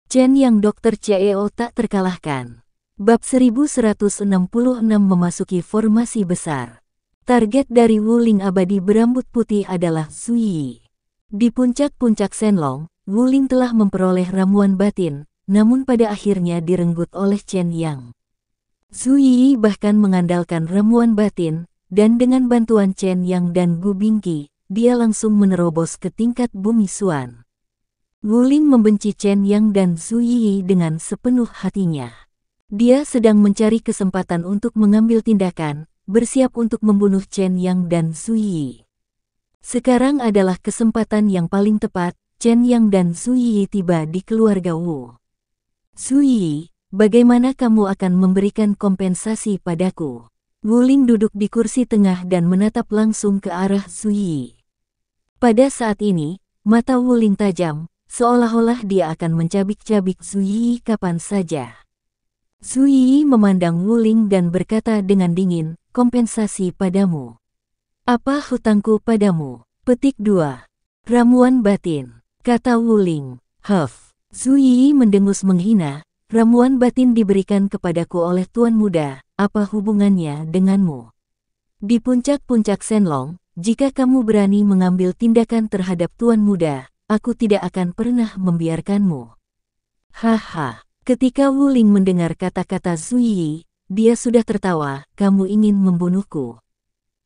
Chen Yang Dokter CEO tak terkalahkan. Bab 1166 memasuki formasi besar. Target dari Wuling abadi berambut putih adalah Zuyi. Di puncak-puncak Shenlong, Wuling telah memperoleh ramuan batin, namun pada akhirnya direnggut oleh Chen Yang. Zuyi bahkan mengandalkan ramuan batin, dan dengan bantuan Chen Yang dan Gu Bingqi, dia langsung menerobos ke tingkat Bumi Xuan. Wuling membenci Chen Yang dan Zuyi dengan sepenuh hatinya. Dia sedang mencari kesempatan untuk mengambil tindakan, bersiap untuk membunuh Chen Yang dan Zuyi. Sekarang adalah kesempatan yang paling tepat. Chen Yang dan Zuyi tiba di keluarga Wu. Zuyi, bagaimana kamu akan memberikan kompensasi padaku? Wuling duduk di kursi tengah dan menatap langsung ke arah Zuyi. Pada saat ini, mata Wuling tajam, seolah-olah dia akan mencabik-cabik Zuyi kapan saja. Zuyi memandang Wuling dan berkata dengan dingin, kompensasi padamu. Apa hutangku padamu? Petik 2. Ramuan batin, kata Wuling. Huff. Zuyi mendengus menghina, ramuan batin diberikan kepadaku oleh Tuan Muda, apa hubungannya denganmu? Di puncak-puncak Shenlong, jika kamu berani mengambil tindakan terhadap Tuan Muda, aku tidak akan pernah membiarkanmu. Haha, ketika Wuling mendengar kata-kata Zuyi, dia sudah tertawa, kamu ingin membunuhku.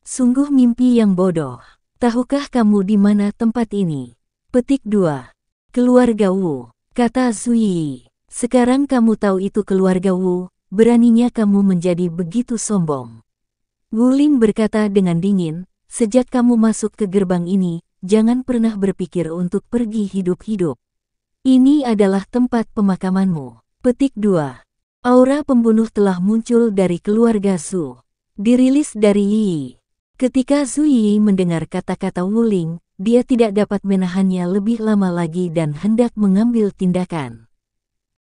Sungguh mimpi yang bodoh. Tahukah kamu di mana tempat ini? Petik 2. Keluarga Wu, kata Zuyi. Sekarang kamu tahu itu keluarga Wu, beraninya kamu menjadi begitu sombong. Wuling berkata dengan dingin, sejak kamu masuk ke gerbang ini, jangan pernah berpikir untuk pergi hidup-hidup. Ini adalah tempat pemakamanmu. Petik 2. Aura pembunuh telah muncul dari keluarga Su. Dirilis dari Yi. Ketika Zuyi mendengar kata-kata Wuling, dia tidak dapat menahannya lebih lama lagi dan hendak mengambil tindakan.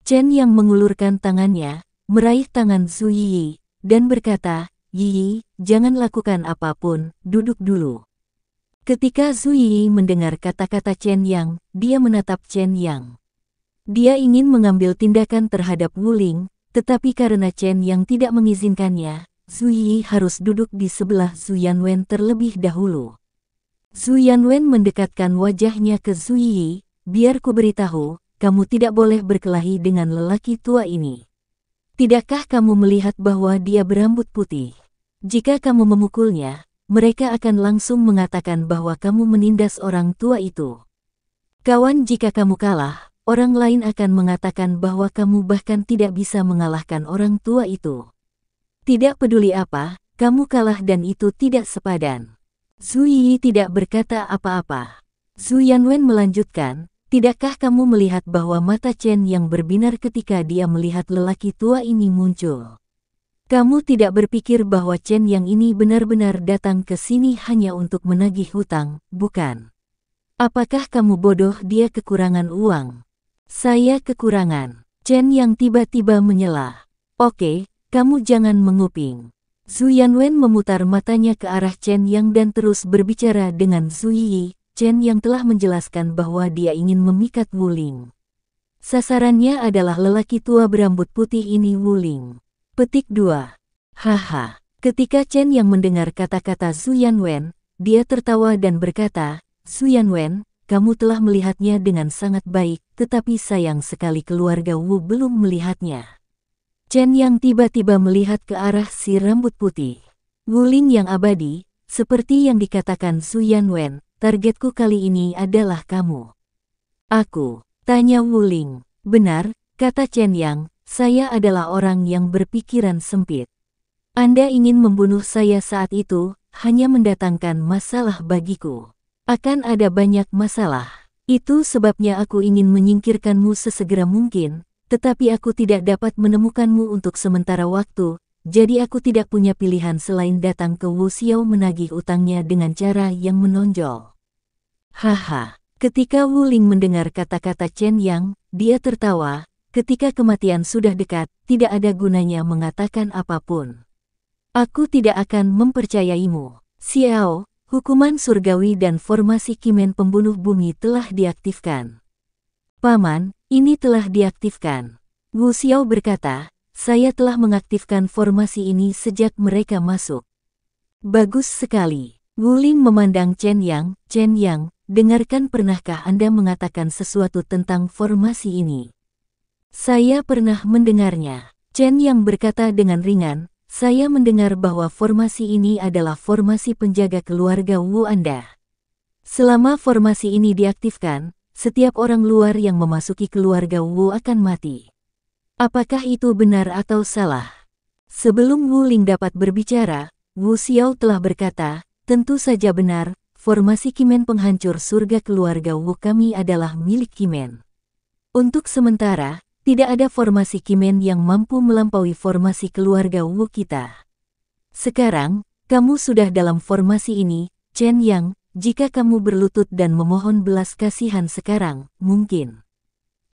Chen Yang mengulurkan tangannya, meraih tangan Zuyi, dan berkata, Yi, jangan lakukan apapun, duduk dulu. Ketika Zuyi mendengar kata-kata Chen Yang, dia menatap Chen Yang. Dia ingin mengambil tindakan terhadap Wuling, tetapi karena Chen Yang tidak mengizinkannya, Zuyi harus duduk di sebelah Zhu Yanwen terlebih dahulu. Zhu Yanwen mendekatkan wajahnya ke Zuyi, biar ku beritahu, kamu tidak boleh berkelahi dengan lelaki tua ini. Tidakkah kamu melihat bahwa dia berambut putih? Jika kamu memukulnya, mereka akan langsung mengatakan bahwa kamu menindas orang tua itu. Kawan, jika kamu kalah, orang lain akan mengatakan bahwa kamu bahkan tidak bisa mengalahkan orang tua itu. Tidak peduli apa, kamu kalah dan itu tidak sepadan. Zuyi tidak berkata apa-apa. Zhu Yanwen melanjutkan, tidakkah kamu melihat bahwa mata Chen yang berbinar ketika dia melihat lelaki tua ini muncul? Kamu tidak berpikir bahwa Chen yang ini benar-benar datang ke sini hanya untuk menagih hutang, bukan? Apakah kamu bodoh? Dia kekurangan uang. Saya kekurangan. Chen yang tiba-tiba menyela. Oke, kamu jangan menguping. Zhu Yanwen memutar matanya ke arah Chen Yang dan terus berbicara dengan Zuyi. Chen Yang telah menjelaskan bahwa dia ingin memikat Wuling. Sasarannya adalah lelaki tua berambut putih ini Wuling. Petik 2. Haha. Ketika Chen Yang mendengar kata-kata Zhu Yanwen, dia tertawa dan berkata, Zhu Yanwen, kamu telah melihatnya dengan sangat baik, tetapi sayang sekali keluarga Wu belum melihatnya. Chen Yang tiba-tiba melihat ke arah si rambut putih. Wuling yang abadi, seperti yang dikatakan Zhu Yanwen, targetku kali ini adalah kamu. Aku, tanya Wuling. Benar, kata Chen Yang. Saya adalah orang yang berpikiran sempit. Anda ingin membunuh saya saat itu, hanya mendatangkan masalah bagiku. Akan ada banyak masalah. Itu sebabnya aku ingin menyingkirkanmu sesegera mungkin, tetapi aku tidak dapat menemukanmu untuk sementara waktu, jadi aku tidak punya pilihan selain datang ke Wu Xiao menagih utangnya dengan cara yang menonjol. Haha, ketika Wuling mendengar kata-kata Chen Yang, dia tertawa. Ketika kematian sudah dekat, tidak ada gunanya mengatakan apapun. Aku tidak akan mempercayaimu. Xiao, hukuman surgawi dan formasi Kimen pembunuh bumi telah diaktifkan. Paman, Ini telah diaktifkan. Wu Xiao berkata, saya telah mengaktifkan formasi ini sejak mereka masuk. Bagus sekali. Wu Ling memandang Chen Yang, dengarkan, pernahkah Anda mengatakan sesuatu tentang formasi ini? Saya pernah mendengarnya. Chen Yang berkata dengan ringan, saya mendengar bahwa formasi ini adalah formasi penjaga keluarga Wu Anda. Selama formasi ini diaktifkan, setiap orang luar yang memasuki keluarga Wu akan mati. Apakah itu benar atau salah? Sebelum Wu Ling dapat berbicara, Wu Xiao telah berkata, tentu saja benar, formasi Kimen penghancur surga keluarga Wu kami adalah milik Kimen. Untuk sementara, tidak ada formasi Kimen yang mampu melampaui formasi keluarga Wu kita. Sekarang, kamu sudah dalam formasi ini, Chen Yang, jika kamu berlutut dan memohon belas kasihan sekarang, mungkin.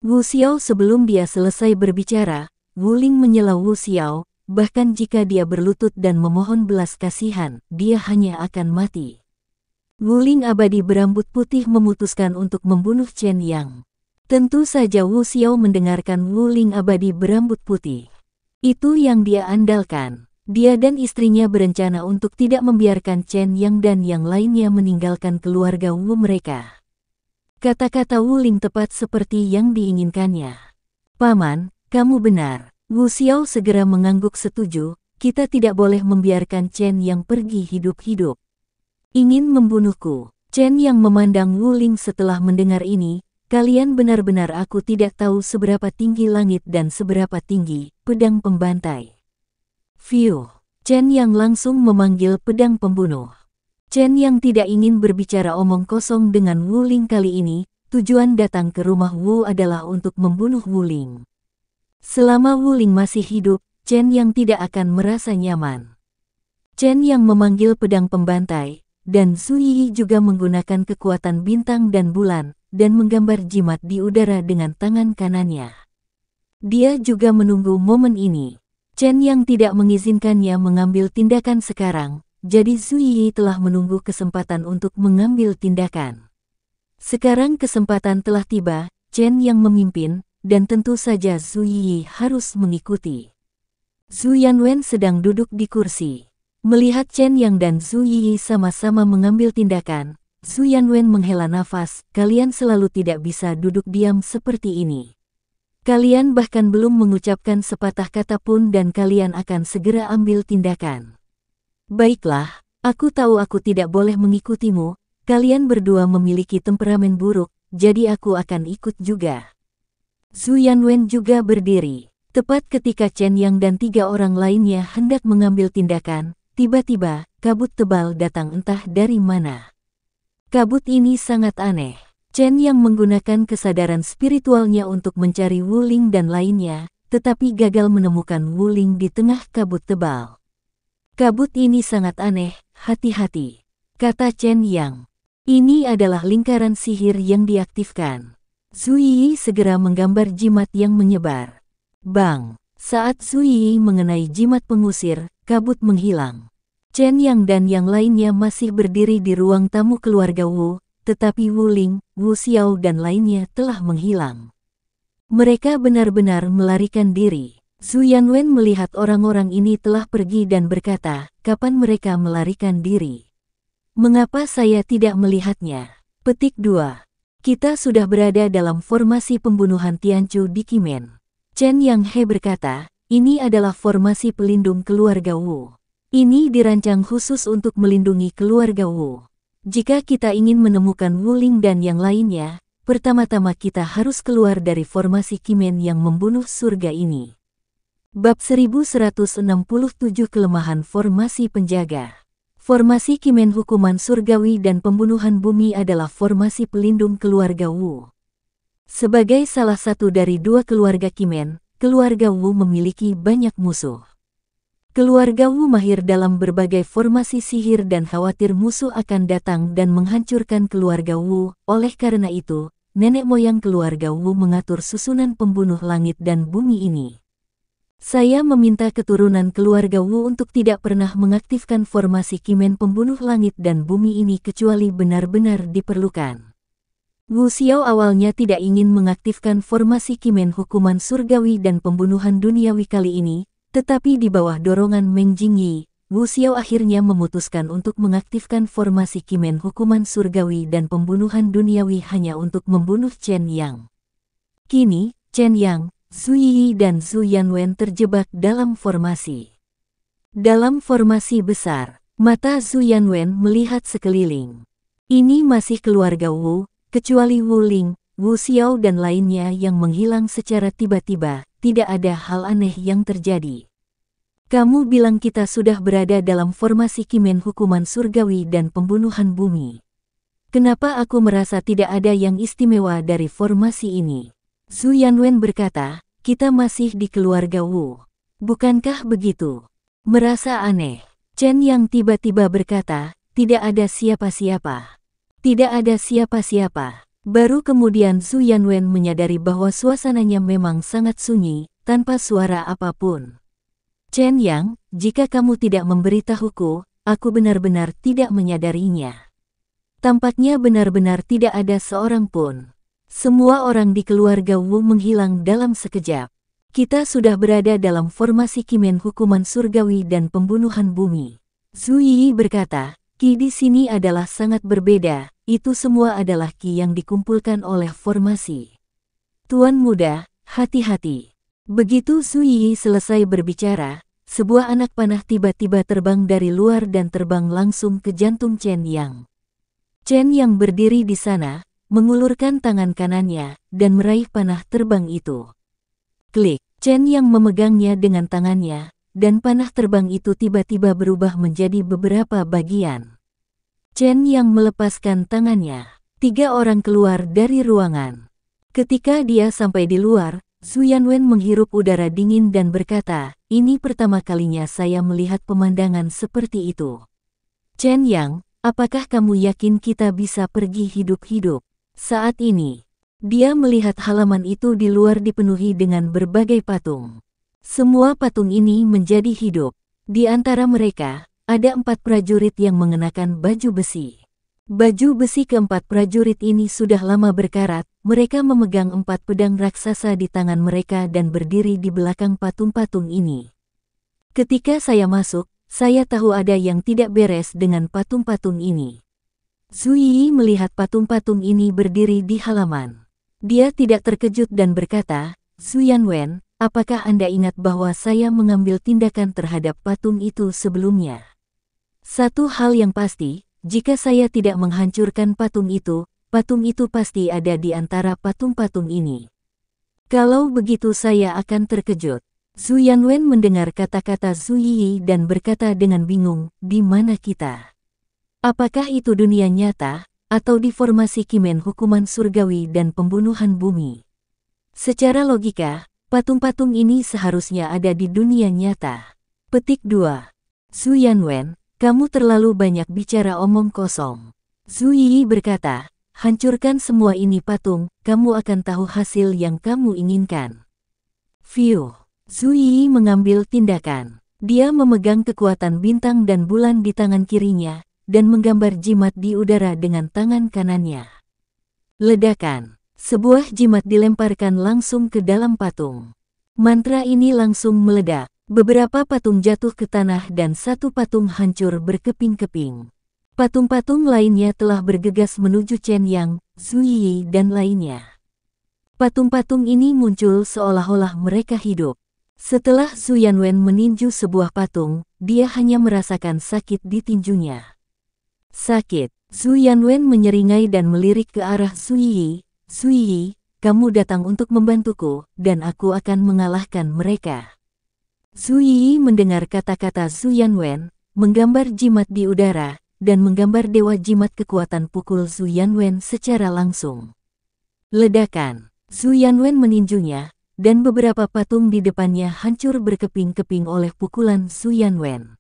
Wu Xiao sebelum dia selesai berbicara, Wu Ling menyela Wu Xiao, bahkan jika dia berlutut dan memohon belas kasihan, dia hanya akan mati. Wu Ling abadi berambut putih memutuskan untuk membunuh Chen Yang. Tentu saja Wu Xiao mendengarkan Wu Ling abadi berambut putih. Itu yang dia andalkan. Dia dan istrinya berencana untuk tidak membiarkan Chen Yang dan yang lainnya meninggalkan keluarga Wu mereka. Kata-kata Wu Ling tepat seperti yang diinginkannya. Paman, kamu benar. Wu Xiao segera mengangguk setuju, kita tidak boleh membiarkan Chen Yang pergi hidup-hidup. Ingin membunuhku. Chen Yang memandang Wu Ling setelah mendengar ini, kalian benar-benar aku tidak tahu seberapa tinggi langit dan seberapa tinggi pedang pembantai. Fiu. Chen Yang langsung memanggil pedang pembunuh. Chen Yang tidak ingin berbicara omong kosong dengan Wu Ling kali ini, tujuan datang ke rumah Wu adalah untuk membunuh Wu Ling. Selama Wu Ling masih hidup, Chen Yang tidak akan merasa nyaman. Chen Yang memanggil pedang pembantai, dan Su Yi juga menggunakan kekuatan bintang dan bulan, dan menggambar jimat di udara dengan tangan kanannya. Dia juga menunggu momen ini. Chen Yang tidak mengizinkannya mengambil tindakan sekarang, jadi Su Yi telah menunggu kesempatan untuk mengambil tindakan. Sekarang kesempatan telah tiba, Chen Yang memimpin, dan tentu saja Su Yi harus mengikuti. Zhu Yanwen sedang duduk di kursi. Melihat Chen Yang dan Su Yi sama-sama mengambil tindakan, Zhu Yanwen menghela nafas, kalian selalu tidak bisa duduk diam seperti ini. Kalian bahkan belum mengucapkan sepatah kata pun dan kalian akan segera ambil tindakan. Baiklah, aku tahu aku tidak boleh mengikutimu, kalian berdua memiliki temperamen buruk, jadi aku akan ikut juga. Zhu Yanwen juga berdiri. Tepat ketika Chen Yang dan 3 orang lainnya hendak mengambil tindakan, tiba-tiba, kabut tebal datang entah dari mana. Kabut ini sangat aneh. Chen Yang menggunakan kesadaran spiritualnya untuk mencari Wu Ling dan lainnya, tetapi gagal menemukan Wu Ling di tengah kabut tebal. Kabut ini sangat aneh, hati-hati, kata Chen Yang. Ini adalah lingkaran sihir yang diaktifkan. Zhu Yi segera menggambar jimat yang menyebar. Bang! Saat Zhu Yi mengenai jimat pengusir, kabut menghilang. Chen Yang dan yang lainnya masih berdiri di ruang tamu keluarga Wu, tetapi Wu Ling, Wu Xiao dan lainnya telah menghilang. Mereka benar-benar melarikan diri. Zhu Yanwen melihat orang-orang ini telah pergi dan berkata, kapan mereka melarikan diri? Mengapa saya tidak melihatnya? Petik 2. Kita sudah berada dalam formasi pembunuhan Tianchu di Kimen. Chen Yang He berkata, ini adalah formasi pelindung keluarga Wu. Ini dirancang khusus untuk melindungi keluarga Wu. Jika kita ingin menemukan Wu Ling dan yang lainnya, pertama-tama kita harus keluar dari formasi Kimen yang membunuh surga ini. Bab 1167 Kelemahan Formasi Penjaga. Formasi Kimen hukuman surgawi dan pembunuhan bumi adalah formasi pelindung keluarga Wu. Sebagai salah satu dari 2 keluarga Kimen, keluarga Wu memiliki banyak musuh. Keluarga Wu mahir dalam berbagai formasi sihir dan khawatir musuh akan datang dan menghancurkan keluarga Wu. Oleh karena itu, nenek moyang keluarga Wu mengatur susunan pembunuh langit dan bumi ini. Saya meminta keturunan keluarga Wu untuk tidak pernah mengaktifkan formasi Kimen pembunuh langit dan bumi ini kecuali benar-benar diperlukan. Wu Xiao awalnya tidak ingin mengaktifkan formasi Kimen hukuman surgawi dan pembunuhan duniawi kali ini, tetapi di bawah dorongan Meng Jingyi, Wu Xiao akhirnya memutuskan untuk mengaktifkan formasi Kimen hukuman surgawi dan pembunuhan duniawi hanya untuk membunuh Chen Yang. Kini, Chen Yang, Zhu Yi dan Zhu Yanwen terjebak dalam formasi. Dalam formasi besar, mata Zhu Yanwen melihat sekeliling. Ini masih keluarga Wu, kecuali Wu Ling, Wu Xiao dan lainnya yang menghilang secara tiba-tiba, tidak ada hal aneh yang terjadi. Kamu bilang kita sudah berada dalam formasi Kimen hukuman surgawi dan pembunuhan bumi. Kenapa aku merasa tidak ada yang istimewa dari formasi ini? Zhu Yanwen berkata, kita masih di keluarga Wu. Bukankah begitu? Merasa aneh. Chen Yang tiba-tiba berkata, tidak ada siapa-siapa. Tidak ada siapa-siapa. Baru kemudian Zhu Yanwen menyadari bahwa suasananya memang sangat sunyi, tanpa suara apapun. Chen Yang, jika kamu tidak memberitahuku, aku benar-benar tidak menyadarinya. Tampaknya benar-benar tidak ada seorang pun. Semua orang di keluarga Wu menghilang dalam sekejap. Kita sudah berada dalam formasi Kimen hukuman surgawi dan pembunuhan bumi. Zhu Yi berkata, Ki di sini adalah sangat berbeda, itu semua adalah Ki yang dikumpulkan oleh formasi. Tuan muda, hati-hati. Begitu Zhu Yi selesai berbicara, sebuah anak panah tiba-tiba terbang dari luar dan terbang langsung ke jantung Chen Yang. Chen Yang berdiri di sana, mengulurkan tangan kanannya, dan meraih panah terbang itu. Klik, Chen Yang memegangnya dengan tangannya, dan panah terbang itu tiba-tiba berubah menjadi beberapa bagian. Chen Yang melepaskan tangannya. 3 orang keluar dari ruangan. Ketika dia sampai di luar, Zhu Yanwen menghirup udara dingin dan berkata, ini pertama kalinya saya melihat pemandangan seperti itu. Chen Yang, apakah kamu yakin kita bisa pergi hidup-hidup? Saat ini, dia melihat halaman itu di luar dipenuhi dengan berbagai patung. Semua patung ini menjadi hidup. Di antara mereka, ada 4 prajurit yang mengenakan baju besi. Baju besi keempat prajurit ini sudah lama berkarat, mereka memegang 4 pedang raksasa di tangan mereka dan berdiri di belakang patung-patung ini. Ketika saya masuk, saya tahu ada yang tidak beres dengan patung-patung ini. Zhu Yi melihat patung-patung ini berdiri di halaman. Dia tidak terkejut dan berkata, Zhu Yanwen, apakah Anda ingat bahwa saya mengambil tindakan terhadap patung itu sebelumnya? Satu hal yang pasti, jika saya tidak menghancurkan patung itu pasti ada di antara patung-patung ini. Kalau begitu saya akan terkejut. Zhu Yanwen mendengar kata-kata Zhu Yi dan berkata dengan bingung, di mana kita? Apakah itu dunia nyata, atau di formasi Kimen hukuman surgawi dan pembunuhan bumi? Secara logika, patung-patung ini seharusnya ada di dunia nyata. Petik 2. Zhu Yanwen, kamu terlalu banyak bicara omong kosong. Zhu Yi berkata, hancurkan semua ini patung, kamu akan tahu hasil yang kamu inginkan. View. Zhu Yi mengambil tindakan. Dia memegang kekuatan bintang dan bulan di tangan kirinya, dan menggambar jimat di udara dengan tangan kanannya. Ledakan. Sebuah jimat dilemparkan langsung ke dalam patung. Mantra ini langsung meledak. Beberapa patung jatuh ke tanah dan 1 patung hancur berkeping-keping. Patung-patung lainnya telah bergegas menuju Chen Yang, Zhu Yi dan lainnya. Patung-patung ini muncul seolah-olah mereka hidup. Setelah Zhu Yanwen meninju sebuah patung, dia hanya merasakan sakit di tinjunya. Sakit. Zhu Yanwen menyeringai dan melirik ke arah Zhu Yi. Zhu Yi, kamu datang untuk membantuku, dan aku akan mengalahkan mereka. Zhu Yi mendengar kata-kata Zhu Yanwen, menggambar jimat di udara, dan menggambar dewa jimat kekuatan pukul Zhu Yanwen secara langsung. Ledakan. Zhu Yanwen meninjunya, dan beberapa patung di depannya hancur berkeping-keping oleh pukulan Zhu Yanwen.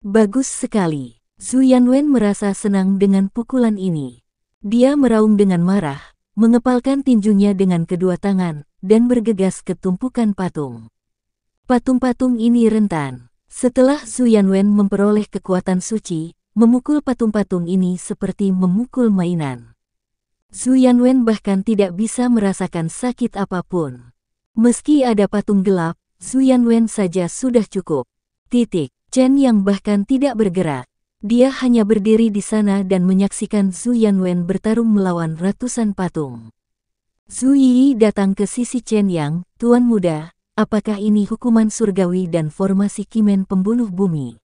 Bagus sekali. Zhu Yanwen merasa senang dengan pukulan ini. Dia meraung dengan marah, mengepalkan tinjunya dengan kedua tangan, dan bergegas ke tumpukan patung. Patung-patung ini rentan. Setelah Zhu Yanwen memperoleh kekuatan suci, memukul patung-patung ini seperti memukul mainan. Su Yanwen bahkan tidak bisa merasakan sakit apapun. Meski ada patung gelap, Su Yanwen saja sudah cukup. Chen Yang bahkan tidak bergerak. Dia hanya berdiri di sana dan menyaksikan Su Yanwen bertarung melawan ratusan patung. Su Yi datang ke sisi Chen Yang, "Tuan muda, apakah ini hukuman surgawi dan formasi Kimen pembunuh bumi?"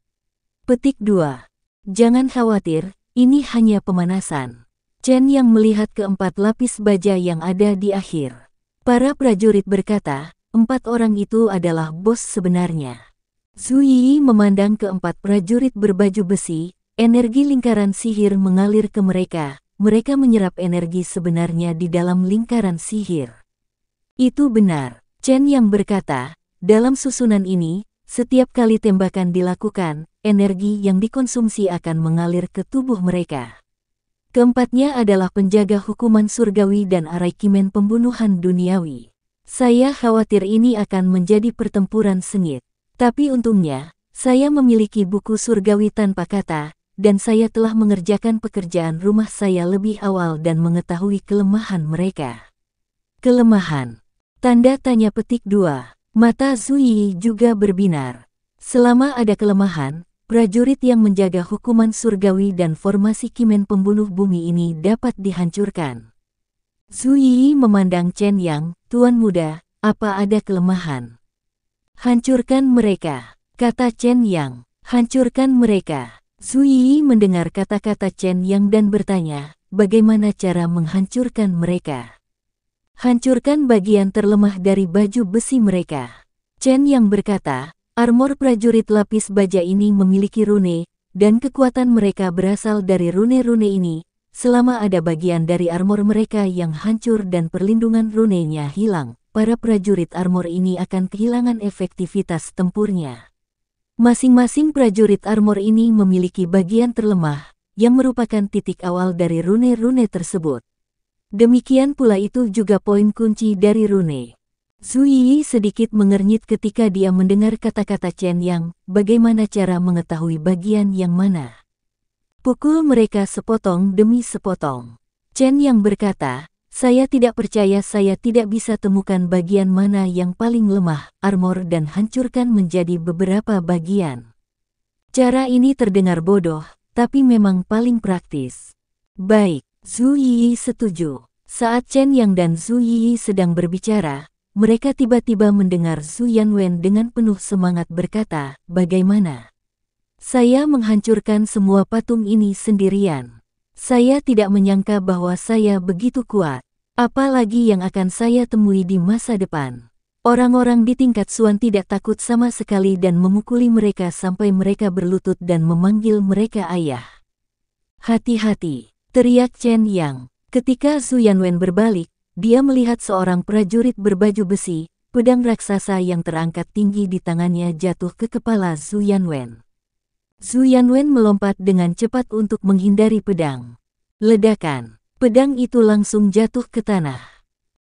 Petik 2. Jangan khawatir, ini hanya pemanasan. Chen Yang melihat keempat lapis baja yang ada di akhir. Para prajurit berkata, 4 orang itu adalah bos sebenarnya. Su Yi memandang keempat prajurit berbaju besi, energi lingkaran sihir mengalir ke mereka. Mereka menyerap energi sebenarnya di dalam lingkaran sihir. Itu benar, Chen Yang berkata, dalam susunan ini, setiap kali tembakan dilakukan, energi yang dikonsumsi akan mengalir ke tubuh mereka. Keempatnya adalah penjaga hukuman surgawi dan arai Kimen pembunuhan duniawi. Saya khawatir ini akan menjadi pertempuran sengit. Tapi untungnya, saya memiliki buku surgawi tanpa kata, dan saya telah mengerjakan pekerjaan rumah saya lebih awal dan mengetahui kelemahan mereka. Kelemahan? Tanda tanya petik 2. Mata Su Yi juga berbinar. Selama ada kelemahan, prajurit yang menjaga hukuman surgawi dan formasi Kimen pembunuh bumi ini dapat dihancurkan. Su Yi memandang Chen Yang, "Tuan muda, apa ada kelemahan?" "Hancurkan mereka," kata Chen Yang. "Hancurkan mereka." Su Yi mendengar kata-kata Chen Yang dan bertanya, bagaimana cara menghancurkan mereka? "Hancurkan bagian terlemah dari baju besi mereka." Chen Yang berkata, armor prajurit lapis baja ini memiliki rune, dan kekuatan mereka berasal dari rune-rune ini. Selama ada bagian dari armor mereka yang hancur dan perlindungan runenya hilang, para prajurit armor ini akan kehilangan efektivitas tempurnya. Masing-masing prajurit armor ini memiliki bagian terlemah, yang merupakan titik awal dari rune-rune tersebut. Demikian pula itu juga poin kunci dari rune. Su Yi sedikit mengernyit ketika dia mendengar kata-kata Chen Yang, bagaimana cara mengetahui bagian yang mana. Pukul mereka sepotong demi sepotong. Chen Yang berkata, saya tidak percaya saya tidak bisa temukan bagian mana yang paling lemah, armor dan hancurkan menjadi beberapa bagian. Cara ini terdengar bodoh, tapi memang paling praktis. Baik, Su Yi setuju. Saat Chen Yang dan Su Yi sedang berbicara, mereka tiba-tiba mendengar Su Yanwen dengan penuh semangat berkata, bagaimana? Saya menghancurkan semua patung ini sendirian. Saya tidak menyangka bahwa saya begitu kuat. Apalagi yang akan saya temui di masa depan. Orang-orang di tingkat Suan tidak takut sama sekali dan memukuli mereka sampai mereka berlutut dan memanggil mereka ayah. Hati-hati, teriak Chen Yang. Ketika Su Yanwen berbalik, dia melihat seorang prajurit berbaju besi, pedang raksasa yang terangkat tinggi di tangannya jatuh ke kepala Su Yanwen. Su Yanwen melompat dengan cepat untuk menghindari pedang. Ledakan. Pedang itu langsung jatuh ke tanah.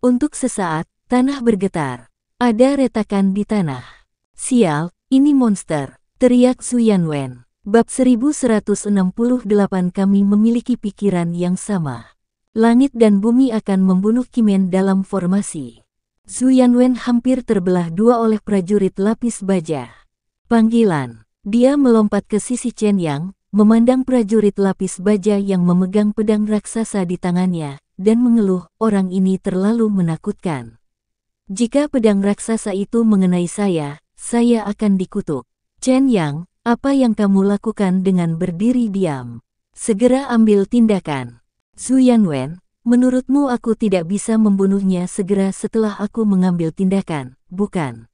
Untuk sesaat, tanah bergetar. Ada retakan di tanah. Sial, ini monster, teriak Su Yanwen. Bab 1168 kami memiliki pikiran yang sama. Langit dan bumi akan membunuh Kimen dalam formasi. Su Yanwen hampir terbelah dua oleh prajurit lapis baja. Panggilan. Dia melompat ke sisi Chen Yang, memandang prajurit lapis baja yang memegang pedang raksasa di tangannya, dan mengeluh, orang ini terlalu menakutkan. Jika pedang raksasa itu mengenai saya akan dikutuk. Chen Yang, apa yang kamu lakukan dengan berdiri diam? Segera ambil tindakan. Su Yanwen, menurutmu aku tidak bisa membunuhnya segera setelah aku mengambil tindakan, bukan?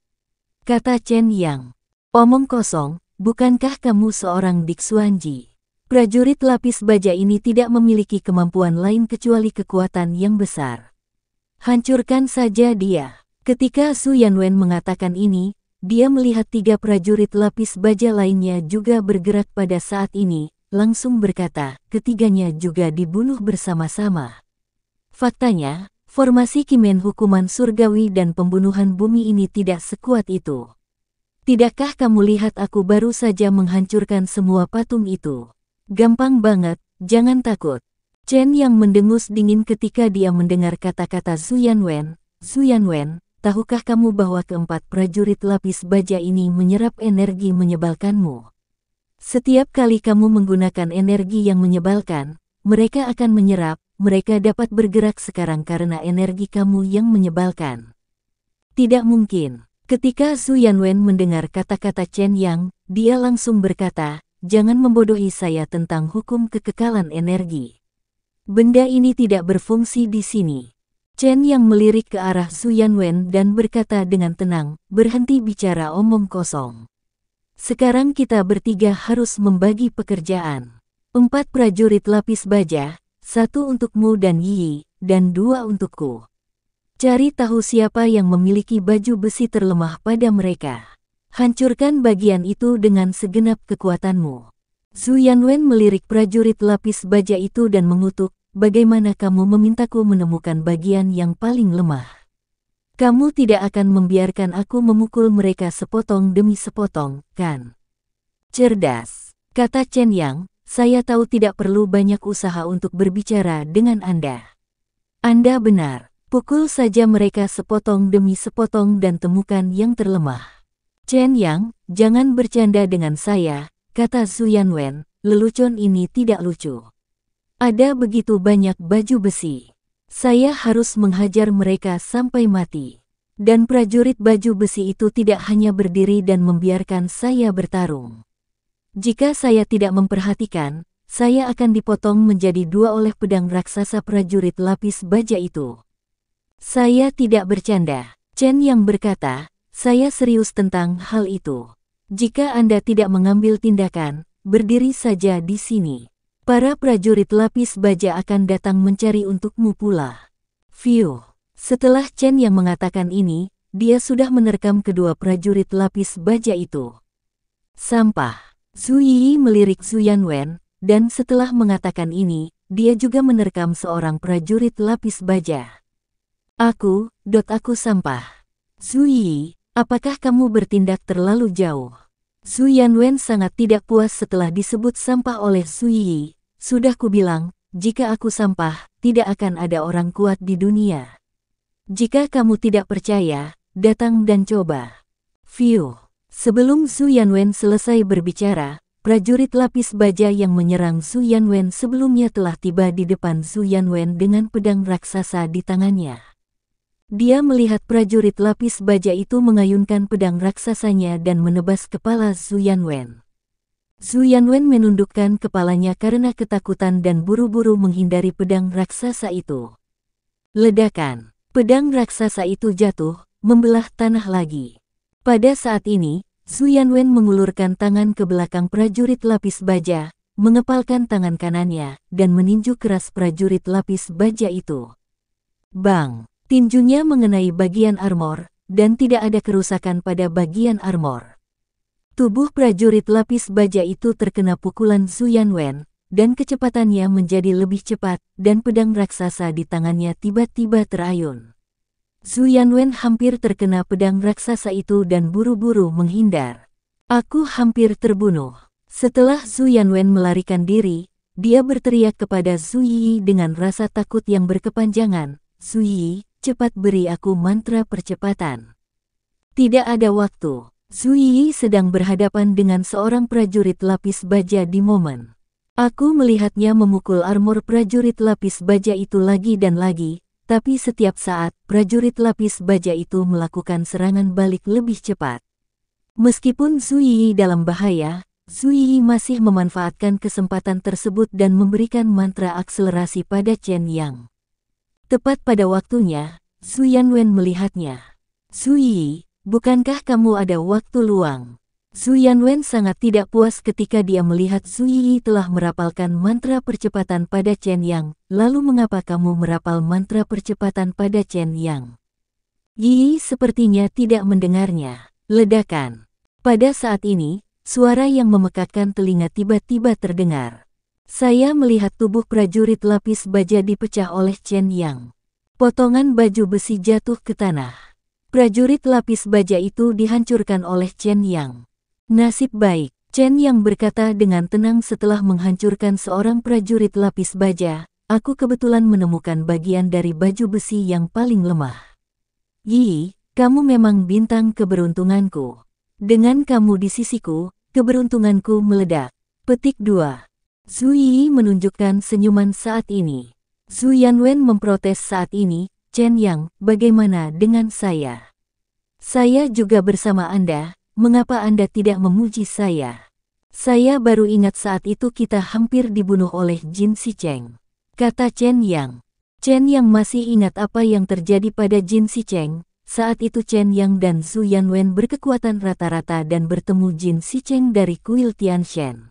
Kata Chen Yang. Omong kosong, bukankah kamu seorang Diksuanji? Prajurit lapis baja ini tidak memiliki kemampuan lain kecuali kekuatan yang besar. Hancurkan saja dia. Ketika Su Yanwen mengatakan ini, dia melihat 3 prajurit lapis baja lainnya juga bergerak pada saat ini, langsung berkata, ketiganya juga dibunuh bersama-sama. Faktanya, formasi Kimen hukuman surgawi dan pembunuhan bumi ini tidak sekuat itu. Tidakkah kamu lihat aku baru saja menghancurkan semua patung itu? Gampang banget, jangan takut. Chen Yang mendengus dingin ketika dia mendengar kata-kata Su Yanwen. Su Yanwen, tahukah kamu bahwa keempat prajurit lapis baja ini menyerap energi menyebalkanmu? Setiap kali kamu menggunakan energi yang menyebalkan, mereka akan menyerap, mereka dapat bergerak sekarang karena energi kamu yang menyebalkan. Tidak mungkin. Ketika Su Yanwen mendengar kata-kata Chen Yang, dia langsung berkata, jangan membodohi saya tentang hukum kekekalan energi. Benda ini tidak berfungsi di sini. Chen Yang melirik ke arah Su Yanwen dan berkata dengan tenang, berhenti bicara omong kosong. Sekarang kita bertiga harus membagi pekerjaan. 4 prajurit lapis baja, 1 untukmu dan Yi, dan 2 untukku. Cari tahu siapa yang memiliki baju besi terlemah pada mereka. Hancurkan bagian itu dengan segenap kekuatanmu. Su Yanwen melirik prajurit lapis baja itu dan mengutuk, bagaimana kamu memintaku menemukan bagian yang paling lemah? Kamu tidak akan membiarkan aku memukul mereka sepotong demi sepotong, kan? Cerdas, kata Chen Yang, saya tahu tidak perlu banyak usaha untuk berbicara dengan Anda. Anda benar, pukul saja mereka sepotong demi sepotong dan temukan yang terlemah. Chen Yang, jangan bercanda dengan saya, kata Su Yanwen, lelucon ini tidak lucu. Ada begitu banyak baju besi. Saya harus menghajar mereka sampai mati. Dan prajurit baju besi itu tidak hanya berdiri dan membiarkan saya bertarung. Jika saya tidak memperhatikan, saya akan dipotong menjadi 2 oleh pedang raksasa prajurit lapis baja itu. Saya tidak bercanda, Chen Yang berkata, saya serius tentang hal itu. Jika Anda tidak mengambil tindakan, berdiri saja di sini. Para prajurit lapis baja akan datang mencari untukmu pula. Fiuh. Setelah Chen Yang mengatakan ini, dia sudah menerkam kedua prajurit lapis baja itu. Sampah. Su Yi melirik Su Yanwen, dan setelah mengatakan ini, dia juga menerkam seorang prajurit lapis baja. Aku sampah. Su Yi, apakah kamu bertindak terlalu jauh? Su Yanwen sangat tidak puas setelah disebut sampah oleh Su Yi. Sudah kubilang, jika aku sampah, tidak akan ada orang kuat di dunia. Jika kamu tidak percaya, datang dan coba. Fiuh. Sebelum Su Yanwen selesai berbicara, prajurit lapis baja yang menyerang Su Yanwen sebelumnya telah tiba di depan Su Yanwen dengan pedang raksasa di tangannya. Dia melihat prajurit lapis baja itu mengayunkan pedang raksasanya dan menebas kepala Su Yanwen. Su Yanwen menundukkan kepalanya karena ketakutan dan buru-buru menghindari pedang raksasa itu. Ledakan. Pedang raksasa itu jatuh, membelah tanah lagi. Pada saat ini, Su Yanwen mengulurkan tangan ke belakang prajurit lapis baja, mengepalkan tangan kanannya, dan meninju keras prajurit lapis baja itu. Bang! Tinjunya mengenai bagian armor, dan tidak ada kerusakan pada bagian armor. Tubuh prajurit lapis baja itu terkena pukulan Su Yanwen, dan kecepatannya menjadi lebih cepat, dan pedang raksasa di tangannya tiba-tiba terayun. Su Yanwen hampir terkena pedang raksasa itu dan buru-buru menghindar. Aku hampir terbunuh. Setelah Su Yanwen melarikan diri, dia berteriak kepada Su Yi dengan rasa takut yang berkepanjangan, Su Yi, cepat beri aku mantra percepatan. Tidak ada waktu. Su Yi sedang berhadapan dengan seorang prajurit lapis baja di momen. Aku melihatnya memukul armor prajurit lapis baja itu lagi dan lagi, tapi setiap saat prajurit lapis baja itu melakukan serangan balik lebih cepat. Meskipun Su Yi dalam bahaya, Su Yi masih memanfaatkan kesempatan tersebut dan memberikan mantra akselerasi pada Chen Yang. Tepat pada waktunya, Su Yanwen melihatnya. Su Yi, bukankah kamu ada waktu luang? Su Yanwen sangat tidak puas ketika dia melihat Su Yi telah merapalkan mantra percepatan pada Chen Yang. Lalu mengapa kamu merapal mantra percepatan pada Chen Yang? Yi sepertinya tidak mendengarnya. Ledakan. Pada saat ini, suara yang memekakkan telinga tiba-tiba terdengar. Saya melihat tubuh prajurit lapis baja dipecah oleh Chen Yang. Potongan baju besi jatuh ke tanah. Prajurit lapis baja itu dihancurkan oleh Chen Yang. Nasib baik, Chen Yang berkata dengan tenang setelah menghancurkan seorang prajurit lapis baja. aku kebetulan menemukan bagian dari baju besi yang paling lemah. Yi, kamu memang bintang keberuntunganku. Dengan kamu di sisiku, keberuntunganku meledak. Petik 2. Zhu Yi menunjukkan senyuman saat ini. Zhu Yanwen memprotes saat ini, Chen Yang, bagaimana dengan saya? Saya juga bersama Anda, mengapa Anda tidak memuji saya? Saya baru ingat saat itu kita hampir dibunuh oleh Jin Sicheng, kata Chen Yang. Chen Yang masih ingat apa yang terjadi pada Jin Sicheng. Saat itu Chen Yang dan Zhu Yanwen berkekuatan rata-rata dan bertemu Jin Sicheng dari kuil Tianshan.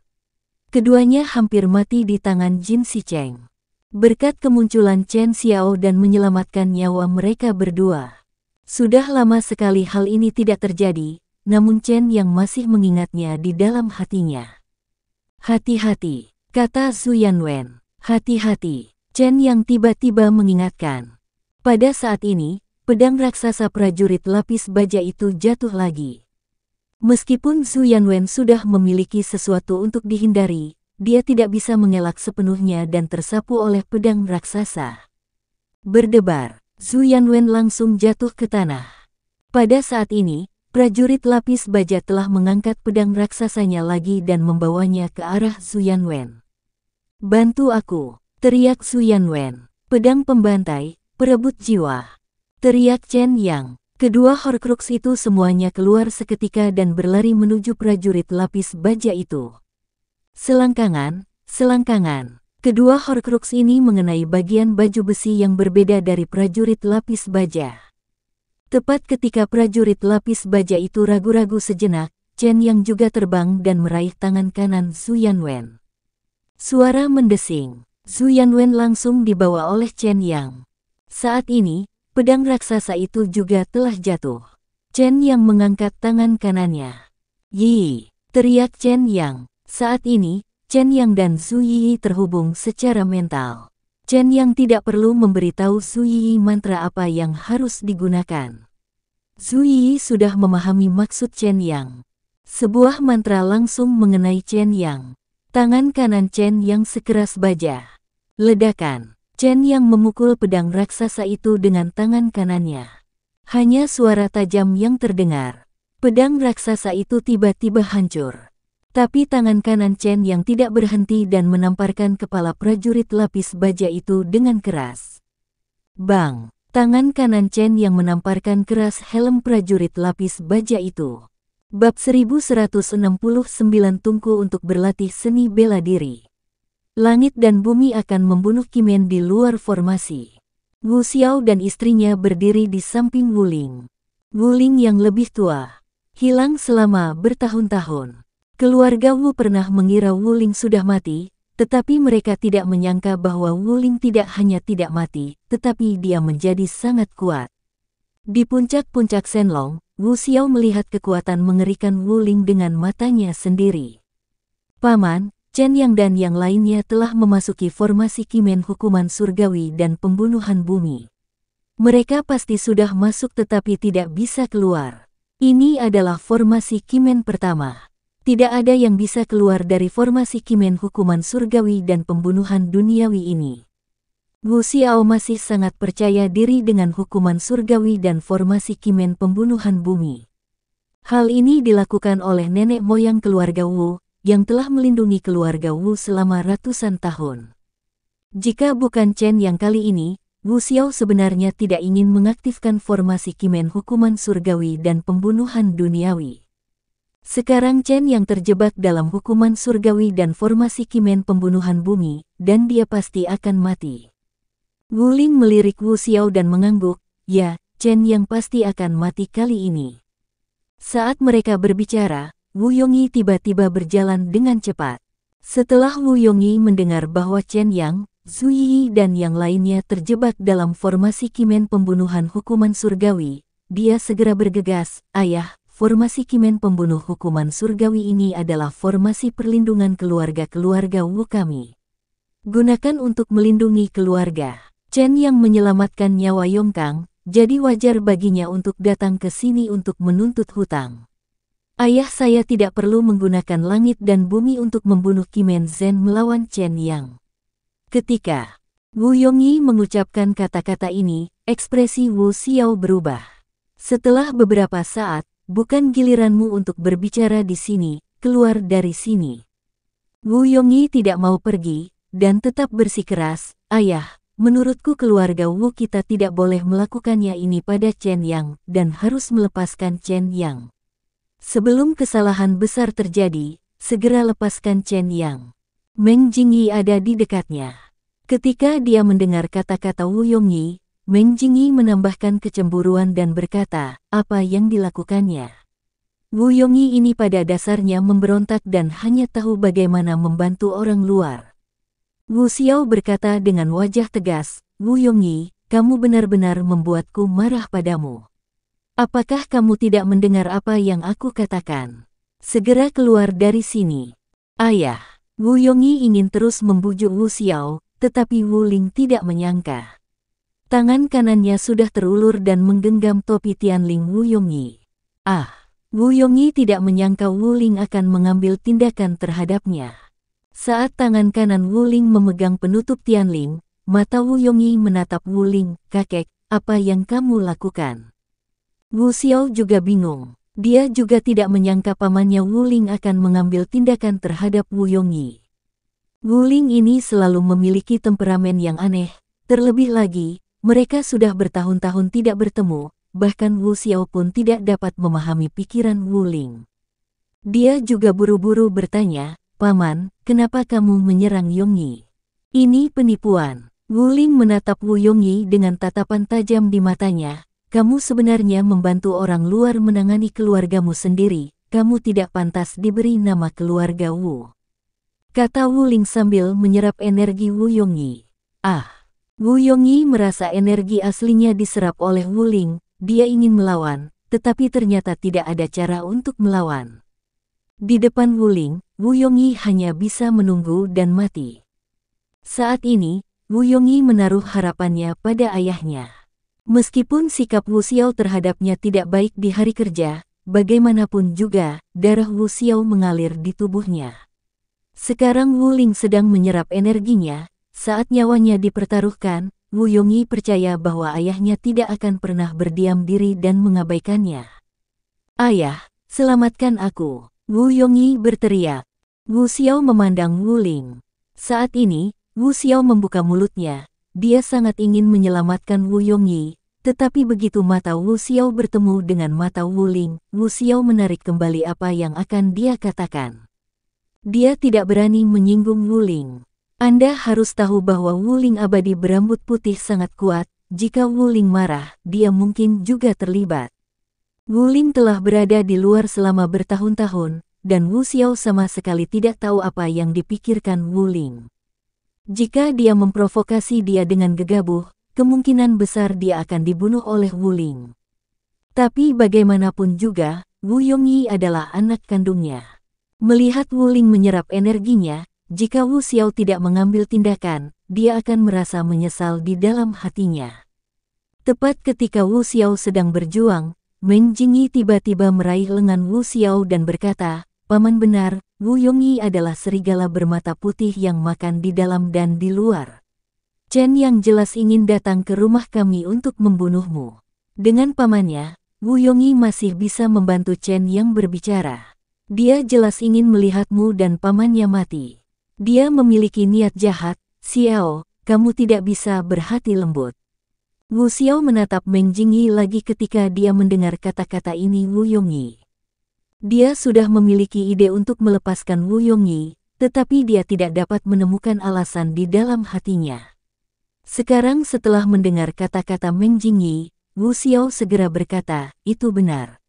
Keduanya hampir mati di tangan Jin Sicheng. Berkat kemunculan Chen Xiao dan menyelamatkan nyawa mereka berdua. Sudah lama sekali hal ini tidak terjadi, namun Chen Yang masih mengingatnya di dalam hatinya. Hati-hati, kata Zhu Yanwen. Hati-hati, Chen Yang tiba-tiba mengingatkan. Pada saat ini, pedang raksasa prajurit lapis baja itu jatuh lagi. Meskipun Zhu Yanwen sudah memiliki sesuatu untuk dihindari, dia tidak bisa mengelak sepenuhnya dan tersapu oleh pedang raksasa. Berdebar, Zhu Yanwen langsung jatuh ke tanah. Pada saat ini, prajurit lapis baja telah mengangkat pedang raksasanya lagi dan membawanya ke arah Zhu Yanwen. Bantu aku, teriak Zhu Yanwen. Pedang pembantai, perebut jiwa, teriak Chen Yang. Kedua Horcrux itu semuanya keluar seketika dan berlari menuju prajurit lapis baja itu. Selangkangan, selangkangan. Kedua Horcrux ini mengenai bagian baju besi yang berbeda dari prajurit lapis baja. Tepat ketika prajurit lapis baja itu ragu-ragu sejenak, Chen Yang juga terbang dan meraih tangan kanan Zhu Yanwen. Suara mendesing. Zhu Yanwen langsung dibawa oleh Chen Yang. Saat ini, pedang raksasa itu juga telah jatuh. Chen Yang mengangkat tangan kanannya. Yi, teriak Chen Yang. Saat ini, Chen Yang dan Zhu Yi terhubung secara mental. Chen Yang tidak perlu memberitahu Zhu Yi mantra apa yang harus digunakan. Zhu Yi sudah memahami maksud Chen Yang. Sebuah mantra langsung mengenai Chen Yang. Tangan kanan Chen Yang sekeras baja. Ledakan. Chen Yang memukul pedang raksasa itu dengan tangan kanannya. Hanya suara tajam yang terdengar. Pedang raksasa itu tiba-tiba hancur. Tapi tangan kanan Chen Yang tidak berhenti dan menamparkan kepala prajurit lapis baja itu dengan keras. Bang! Tangan kanan Chen Yang menamparkan keras helm prajurit lapis baja itu. Bab 1169 Tungku untuk berlatih seni bela diri. Langit dan bumi akan membunuh Kimen di luar formasi. Wu Xiao dan istrinya berdiri di samping Wuling. Wuling yang lebih tua, hilang selama bertahun-tahun. Keluarga Wu pernah mengira Wuling sudah mati, tetapi mereka tidak menyangka bahwa Wuling tidak hanya tidak mati, tetapi dia menjadi sangat kuat. Di puncak-puncak Shenlong, Wu Xiao melihat kekuatan mengerikan Wuling dengan matanya sendiri. Paman, Chen Yang dan yang lainnya telah memasuki formasi Kimen hukuman surgawi dan pembunuhan bumi. Mereka pasti sudah masuk tetapi tidak bisa keluar. Ini adalah formasi Kimen pertama. Tidak ada yang bisa keluar dari formasi Kimen hukuman surgawi dan pembunuhan duniawi ini. Wu Xiao masih sangat percaya diri dengan hukuman surgawi dan formasi Kimen pembunuhan bumi. Hal ini dilakukan oleh nenek moyang keluarga Wu, yang telah melindungi keluarga Wu selama ratusan tahun. Jika bukan Chen Yang kali ini, Wu Xiao sebenarnya tidak ingin mengaktifkan formasi Kimen hukuman surgawi dan pembunuhan duniawi. Sekarang Chen Yang terjebak dalam hukuman surgawi dan formasi Kimen pembunuhan bumi, dan dia pasti akan mati. Wuling melirik Wu Xiao dan mengangguk, ya, Chen Yang pasti akan mati kali ini. Saat mereka berbicara, Wu Yongyi tiba-tiba berjalan dengan cepat. Setelah Wu Yongyi mendengar bahwa Chen Yang, Zhu Yi dan yang lainnya terjebak dalam formasi Kimen pembunuhan hukuman surgawi, dia segera bergegas, ayah, formasi Kimen pembunuh hukuman surgawi ini adalah formasi perlindungan keluarga-keluarga Wu kami. Gunakan untuk melindungi keluarga. Chen Yang menyelamatkan nyawa Yongkang, jadi wajar baginya untuk datang ke sini untuk menuntut hutang. Ayah saya tidak perlu menggunakan langit dan bumi untuk membunuh Kimen Zen melawan Chen Yang. Ketika Wu Yongyi mengucapkan kata-kata ini, ekspresi Wu Xiao berubah. Setelah beberapa saat, bukan giliranmu untuk berbicara di sini, keluar dari sini. Wu Yongyi tidak mau pergi, dan tetap bersikeras, ayah, menurutku keluarga Wu kita tidak boleh melakukannya ini pada Chen Yang, dan harus melepaskan Chen Yang. Sebelum kesalahan besar terjadi, segera lepaskan Chen Yang. Meng Jingyi ada di dekatnya. Ketika dia mendengar kata-kata Wu Yongyi, Meng Jingyi menambahkan kecemburuan dan berkata, apa yang dilakukannya? Wu Yongyi ini pada dasarnya memberontak dan hanya tahu bagaimana membantu orang luar. Wu Xiao berkata dengan wajah tegas, Wu Yongyi, kamu benar-benar membuatku marah padamu. Apakah kamu tidak mendengar apa yang aku katakan? Segera keluar dari sini. Ayah, Wu Yongyi ingin terus membujuk Wu Xiao, tetapi Wu Ling tidak menyangka. Tangan kanannya sudah terulur dan menggenggam topi Tianling Wu Yongyi. Wu Yongyi tidak menyangka Wu Ling akan mengambil tindakan terhadapnya. Saat tangan kanan Wu Ling memegang penutup Tianling, mata Wu Yongyi menatap Wu Ling, kakek, apa yang kamu lakukan? Wu Xiao juga bingung. Dia juga tidak menyangka pamannya Wu Ling akan mengambil tindakan terhadap Wu Yongyi. Wu Ling ini selalu memiliki temperamen yang aneh, terlebih lagi, mereka sudah bertahun-tahun tidak bertemu, bahkan Wu Xiao pun tidak dapat memahami pikiran Wu Ling. Dia juga buru-buru bertanya, Paman, kenapa kamu menyerang Yongyi? Ini penipuan. Wu Ling menatap Wu Yongyi dengan tatapan tajam di matanya, kamu sebenarnya membantu orang luar menangani keluargamu sendiri, kamu tidak pantas diberi nama keluarga Wu. Kata Wu Ling sambil menyerap energi Wu Yongyi. Wu Yongyi merasa energi aslinya diserap oleh Wu Ling, dia ingin melawan, tetapi ternyata tidak ada cara untuk melawan. Di depan Wu Ling, Wu Yongyi hanya bisa menunggu dan mati. Saat ini, Wu Yongyi menaruh harapannya pada ayahnya. Meskipun sikap Wu Xiao terhadapnya tidak baik di hari kerja, bagaimanapun juga, darah Wu Xiao mengalir di tubuhnya. Sekarang Wu Ling sedang menyerap energinya. Saat nyawanya dipertaruhkan, Wu Yongyi percaya bahwa ayahnya tidak akan pernah berdiam diri dan mengabaikannya. Ayah, selamatkan aku! Wu Yongyi berteriak. Wu Xiao memandang Wu Ling. Saat ini, Wu Xiao membuka mulutnya. Dia sangat ingin menyelamatkan Wu Yongyi, tetapi begitu mata Wu Xiao bertemu dengan mata Wu Ling, Wu Xiao menarik kembali apa yang akan dia katakan. Dia tidak berani menyinggung Wu Ling. Anda harus tahu bahwa Wu Ling abadi berambut putih sangat kuat, jika Wu Ling marah, dia mungkin juga terlibat. Wu Ling telah berada di luar selama bertahun-tahun, dan Wu Xiao sama sekali tidak tahu apa yang dipikirkan Wu Ling. Jika dia memprovokasi dia dengan gegabah, kemungkinan besar dia akan dibunuh oleh Wu Ling. Tapi bagaimanapun juga, Wu Yongyi adalah anak kandungnya. Melihat Wu Ling menyerap energinya, jika Wu Xiao tidak mengambil tindakan, dia akan merasa menyesal di dalam hatinya. Tepat ketika Wu Xiao sedang berjuang, Meng Jingyi tiba-tiba meraih lengan Wu Xiao dan berkata, Paman benar, Wu Yongyi adalah serigala bermata putih yang makan di dalam dan di luar. Chen yang jelas ingin datang ke rumah kami untuk membunuhmu. Dengan pamannya, Wu Yongyi masih bisa membantu Chen yang berbicara. Dia jelas ingin melihatmu dan pamannya mati. Dia memiliki niat jahat, Xiao, kamu tidak bisa berhati lembut. Wu Xiao menatap Meng Jingyi lagi ketika dia mendengar kata-kata ini Wu Yongyi. Dia sudah memiliki ide untuk melepaskan Wu Yongyi, tetapi dia tidak dapat menemukan alasan di dalam hatinya. Sekarang setelah mendengar kata-kata Meng Jingyi, Wu Xiao segera berkata, itu benar.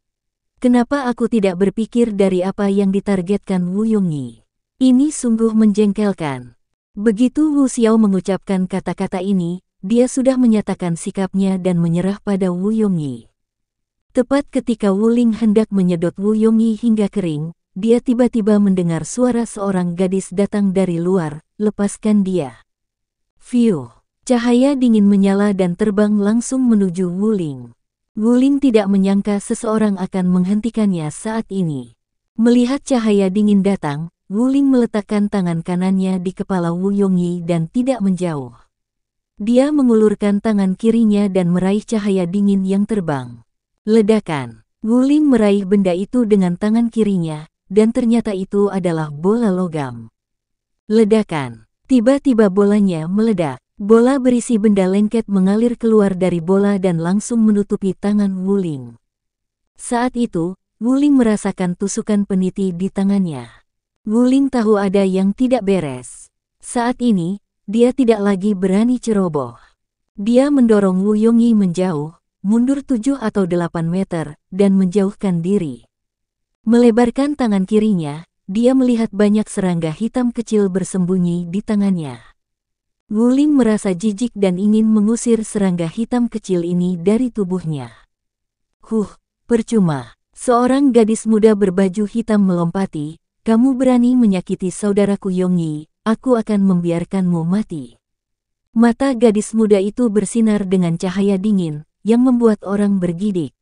Kenapa aku tidak berpikir dari apa yang ditargetkan Wu Yongyi? Ini sungguh menjengkelkan. Begitu Wu Xiao mengucapkan kata-kata ini, dia sudah menyatakan sikapnya dan menyerah pada Wu Yongyi. Tepat ketika Wu Ling hendak menyedot Wu Yongyi hingga kering, dia tiba-tiba mendengar suara seorang gadis datang dari luar, lepaskan dia. Fiu, cahaya dingin menyala dan terbang langsung menuju Wu Ling. Wu Ling tidak menyangka seseorang akan menghentikannya saat ini. Melihat cahaya dingin datang, Wu Ling meletakkan tangan kanannya di kepala Wu Yongyi dan tidak menjauh. Dia mengulurkan tangan kirinya dan meraih cahaya dingin yang terbang. Ledakan. Wuling meraih benda itu dengan tangan kirinya, dan ternyata itu adalah bola logam. Ledakan. Tiba-tiba bolanya meledak. Bola berisi benda lengket mengalir keluar dari bola dan langsung menutupi tangan Wuling. Saat itu, Wuling merasakan tusukan peniti di tangannya. Wuling tahu ada yang tidak beres. Saat ini, dia tidak lagi berani ceroboh. Dia mendorong Wu Yongyi menjauh, mundur 7 atau 8 meter, dan menjauhkan diri. Melebarkan tangan kirinya, dia melihat banyak serangga hitam kecil bersembunyi di tangannya. Wuling merasa jijik dan ingin mengusir serangga hitam kecil ini dari tubuhnya. Percuma. Seorang gadis muda berbaju hitam melompati, "Kamu berani menyakiti saudaraku Yongyi, aku akan membiarkanmu mati." Mata gadis muda itu bersinar dengan cahaya dingin, yang membuat orang bergidik.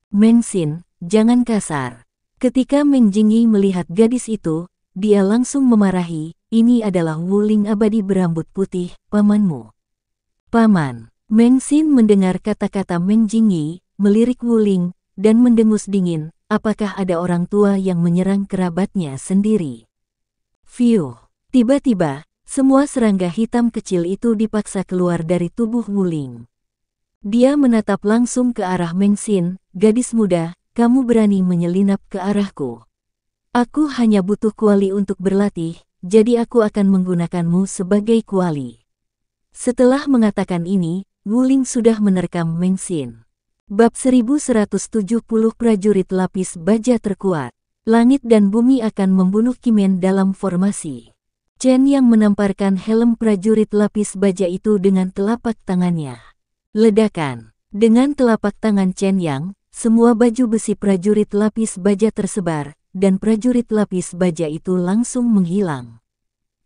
"Meng Xin, jangan kasar." Ketika Meng Jingyi melihat gadis itu, dia langsung memarahi, "Ini adalah Wuling abadi berambut putih, pamanmu." "Paman." Meng Xin mendengar kata-kata Meng Jingyi, melirik Wuling, dan mendengus dingin, apakah ada orang tua yang menyerang kerabatnya sendiri? Fiuh. Tiba-tiba, semua serangga hitam kecil itu dipaksa keluar dari tubuh Wuling. Dia menatap langsung ke arah Meng Xin, "Gadis muda, kamu berani menyelinap ke arahku. Aku hanya butuh kuali untuk berlatih, jadi aku akan menggunakanmu sebagai kuali." Setelah mengatakan ini, Wuling sudah menerkam Meng Xin. Bab 1170 Prajurit Lapis Baja Terkuat. Langit dan bumi akan membunuh Kimen dalam formasi. Chen yang menamparkan helm prajurit lapis baja itu dengan telapak tangannya. Ledakan. Dengan telapak tangan Chen Yang, semua baju besi prajurit lapis baja tersebar, dan prajurit lapis baja itu langsung menghilang.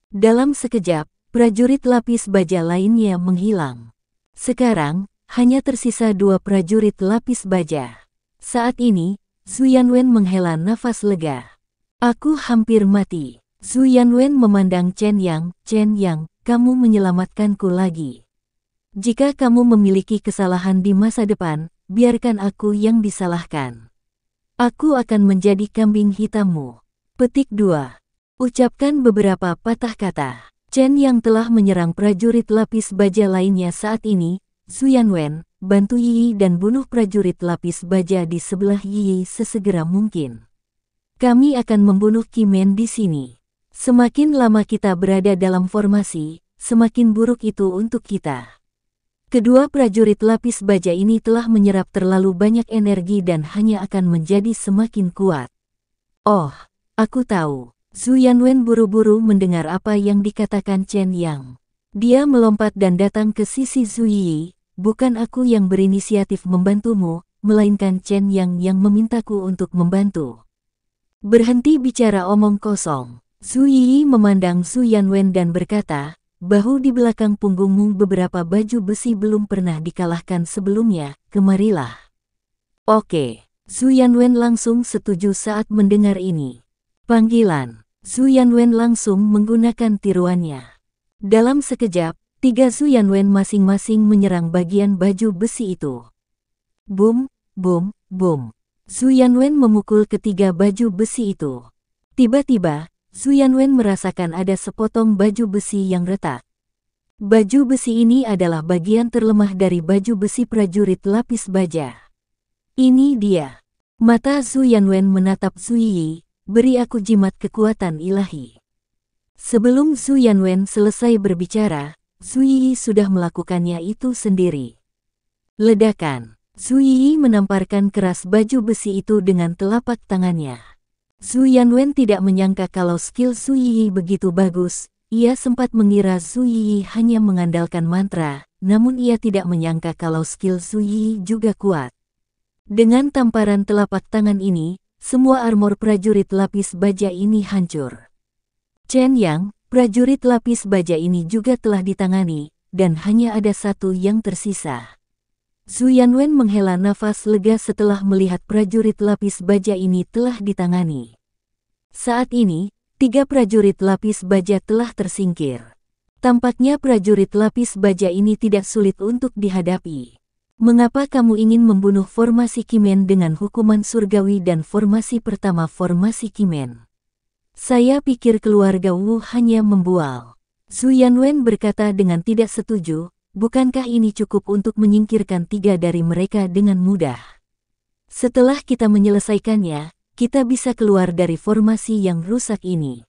Dalam sekejap, prajurit lapis baja lainnya menghilang. Sekarang, hanya tersisa 2 prajurit lapis baja. Saat ini, Zhu Yanwen menghela nafas lega. "Aku hampir mati." Zhu Yanwen memandang Chen Yang, "Chen Yang, kamu menyelamatkanku lagi. Jika kamu memiliki kesalahan di masa depan, biarkan aku yang disalahkan. Aku akan menjadi kambing hitammu." Petik 2. Ucapkan beberapa patah kata. Chen yang telah menyerang prajurit lapis baja lainnya saat ini, Zhu Yanwen, bantu Yi dan bunuh prajurit lapis baja di sebelah Yi sesegera mungkin. Kami akan membunuh Kimen di sini. Semakin lama kita berada dalam formasi, semakin buruk itu untuk kita. Kedua prajurit lapis baja ini telah menyerap terlalu banyak energi dan hanya akan menjadi semakin kuat. "Oh, aku tahu." Zhu Yanwen buru-buru mendengar apa yang dikatakan Chen Yang. Dia melompat dan datang ke sisi Zhu Yi. "Bukan aku yang berinisiatif membantumu, melainkan Chen yang memintaku untuk membantu." "Berhenti bicara omong kosong." Zhu Yi memandang Zhu Yanwen dan berkata, "Bahu di belakang punggungmu beberapa baju besi belum pernah dikalahkan sebelumnya, kemarilah." "Oke." Zhu Yanwen langsung setuju saat mendengar ini. Panggilan. Zhu Yanwen langsung menggunakan tiruannya. Dalam sekejap, 3 Zhu Yanwen masing-masing menyerang bagian baju besi itu. Boom, boom, boom. Zhu Yanwen memukul ketiga baju besi itu. Tiba-tiba, Zhu Yanwen merasakan ada sepotong baju besi yang retak. Baju besi ini adalah bagian terlemah dari baju besi prajurit lapis baja. "Ini dia." Mata Zhu Yanwen menatap Zhu Yi, "Beri aku jimat kekuatan ilahi." Sebelum Zhu Yanwen selesai berbicara, Zhu Yi sudah melakukannya itu sendiri. Ledakan. Zhu Yi menamparkan keras baju besi itu dengan telapak tangannya. Zhu Yanwen tidak menyangka kalau skill Zhu Yi begitu bagus. Ia sempat mengira Zhu Yi hanya mengandalkan mantra, namun ia tidak menyangka kalau skill Zhu Yi juga kuat. Dengan tamparan telapak tangan ini, semua armor prajurit lapis baja ini hancur. Chen Yang, prajurit lapis baja ini juga telah ditangani, dan hanya ada satu yang tersisa. Zhu Yanwen menghela nafas lega setelah melihat prajurit lapis baja ini telah ditangani. Saat ini, 3 prajurit lapis baja telah tersingkir. Tampaknya prajurit lapis baja ini tidak sulit untuk dihadapi. Mengapa kamu ingin membunuh formasi Kimen dengan hukuman surgawi dan formasi pertama formasi Kimen? Saya pikir keluarga Wu hanya membual. Su Yanwen berkata dengan tidak setuju, bukankah ini cukup untuk menyingkirkan 3 dari mereka dengan mudah? Setelah kita menyelesaikannya, kita bisa keluar dari formasi yang rusak ini.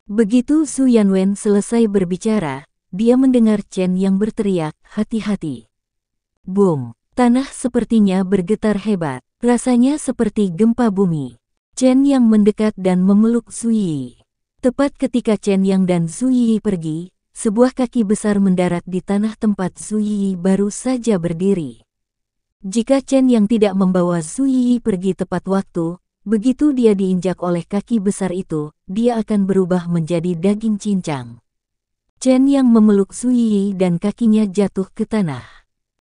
Begitu Su Yanwen selesai berbicara, dia mendengar Chen yang berteriak, hati-hati. Boom! Tanah sepertinya bergetar hebat, rasanya seperti gempa bumi. Chen yang mendekat dan memeluk Su Yi. Tepat ketika Chen yang dan Su Yi pergi, sebuah kaki besar mendarat di tanah tempat Su Yi baru saja berdiri. Jika Chen yang tidak membawa Su Yi pergi tepat waktu, begitu dia diinjak oleh kaki besar itu, dia akan berubah menjadi daging cincang. Chen yang memeluk Su Yi dan kakinya jatuh ke tanah.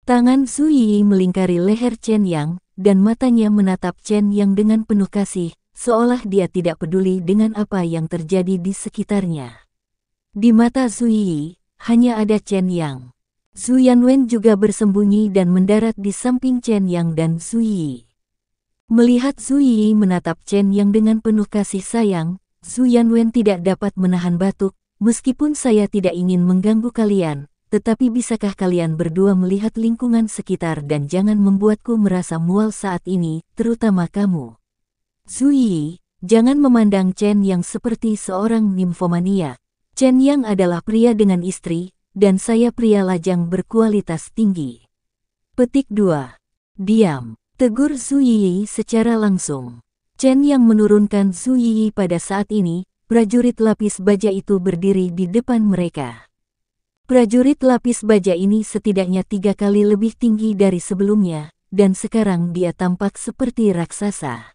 Tangan Su Yi melingkari leher Chen Yang, dan matanya menatap Chen Yang dengan penuh kasih, seolah dia tidak peduli dengan apa yang terjadi di sekitarnya. Di mata Su Yi, hanya ada Chen Yang. Su Yanwen juga bersembunyi dan mendarat di samping Chen Yang dan Su Yi. Melihat Su Yi menatap Chen Yang dengan penuh kasih sayang, Su Yanwen tidak dapat menahan batuk. Meskipun saya tidak ingin mengganggu kalian, tetapi bisakah kalian berdua melihat lingkungan sekitar dan jangan membuatku merasa mual saat ini, terutama kamu. Su Yi, jangan memandang Chen Yang seperti seorang nimfomania. Chen Yang adalah pria dengan istri, dan saya pria lajang berkualitas tinggi. Petik 2. Diam. Tegur Su Yi secara langsung. Chen yang menurunkan Su Yi pada saat ini, prajurit lapis baja itu berdiri di depan mereka. Prajurit lapis baja ini setidaknya 3 kali lebih tinggi dari sebelumnya, dan sekarang dia tampak seperti raksasa.